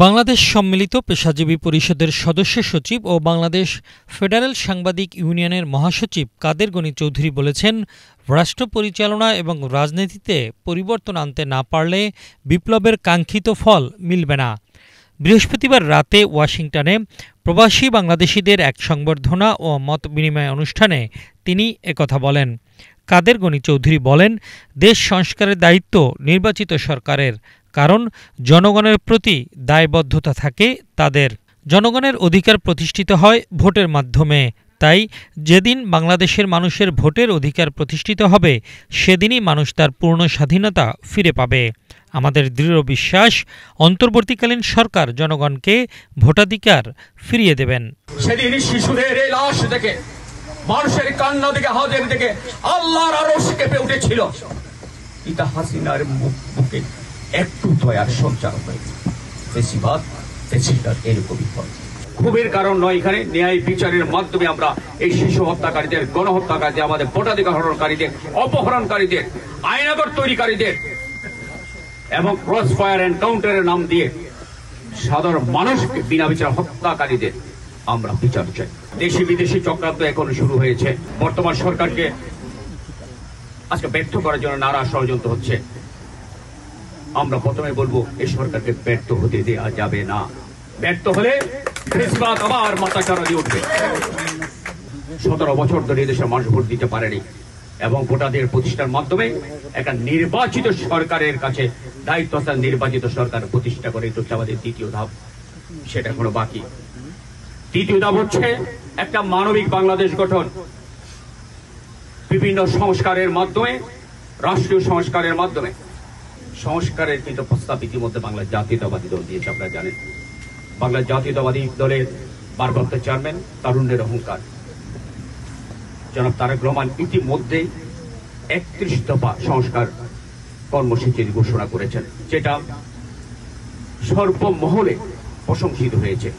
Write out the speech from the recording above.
বাংলাদেশ সম্মিলিত পেশাজীবী পরিষদের সদস্য সচিব ও বাংলাদেশ ফেডারেল সাংবাদিক ইউনিয়নের মহাসচিব কাদের গনি চৌধুরী বলেছেন, রাষ্ট্র পরিচালনা এবং রাজনীতিতে পরিবর্তন আনতে না পারলে বিপ্লবের কাঙ্ক্ষিত ফল মিলবে না। বৃহস্পতিবার রাতে ওয়াশিংটনে প্রবাসী বাংলাদেশিদের এক সংবর্ধনা ও মত বিনিময় অনুষ্ঠানে তিনি একথা বলেন। কাদের গনি চৌধুরী বলেন, দেশ সংস্কারের দায়িত্ব নির্বাচিত সরকারের, কারণ জনগণের প্রতি দায়বদ্ধতা থাকে তাদের। জনগণের অধিকার প্রতিষ্ঠিত হয় ভোটের মাধ্যমে। তাই যেদিন বাংলাদেশের মানুষের ভোটের অধিকার প্রতিষ্ঠিত হবে, সেদিনই মানুষ তার পূর্ণ স্বাধীনতা ফিরে পাবে। আমাদের দৃঢ় বিশ্বাস, অন্তর্বর্তীকালীন সরকার জনগণকে ভোটাধিকার ফিরিয়ে দেবেন। সেদিন শিশুদের এই লাশ দেখে, মানুষের কান্না দেখে, হাতের দেখে আল্লাহর আরশ কেঁপে উঠেছিল। ইতা হাসিনার বুকে একটু দয়ার সঞ্চার হয়েছে। বেশিরভাগ এরকমই হয়। ক্ষোভের কারণ নয়, এখানে ন্যায় বিচারের মাধ্যমে আমরা এই শিশু হত্যাকারীদের, গণহত্যাকারীদের, আমাদের ভোটাধিকার হরণকারীদের, অপহরণকারীদের, আইনাগর তৈরিকারীদের এবং ক্রস ফায়ার এনকাউন্টারের নাম দিয়ে সাধারণ মানুষকে বিনা বিচার হত্যাকারীদের আমরা বিচার চাই। দেশি বিদেশি চক্রান্ত এখন শুরু হয়েছে। বর্তমান সরকারকে আজকে ব্যর্থ করার জন্য নানা ষড়যন্ত্র হচ্ছে। আমরা প্রথমে বলবো, এই সরকারকে ব্যর্থ হতে দেওয়া যাবে না। ব্যর্থ হলে আবার মাথা চাড়া দিয়ে উঠবে। 17 বছর ধরে দেশের মানুষ ভোট দিতে পারেনি এবং ভোটাধিকার প্রতিষ্ঠার মাধ্যমে একটা নির্বাচিত সরকারের কাছে দায়িত্বশীল নির্বাচিত সরকার প্রতিষ্ঠা করে, এটা হচ্ছে আমাদের দ্বিতীয় ধাপ। সেটা এখনো বাকি। তৃতীয় ধাপ হচ্ছে একটা মানবিক বাংলাদেশ গঠন। বিভিন্ন সংস্কারের মাধ্যমে, রাষ্ট্রীয় সংস্কারের মাধ্যমে, সংস্কারের কিন্তু প্রস্তাব ইতিমধ্যে বাংলা জাতীয়তাবাদী দল দিয়েছে। আপনারা জানেন, বাংলা জাতীয়তাবাদী দলের ভারপ্রাপ্ত চেয়ারম্যান তারুণ্যের অহংকার জনাব তারেক রহমান ইতিমধ্যে 31 দফা সংস্কার কর্মসূচির ঘোষণা করেছেন, যেটা সর্বমহলে প্রশংসিত হয়েছে।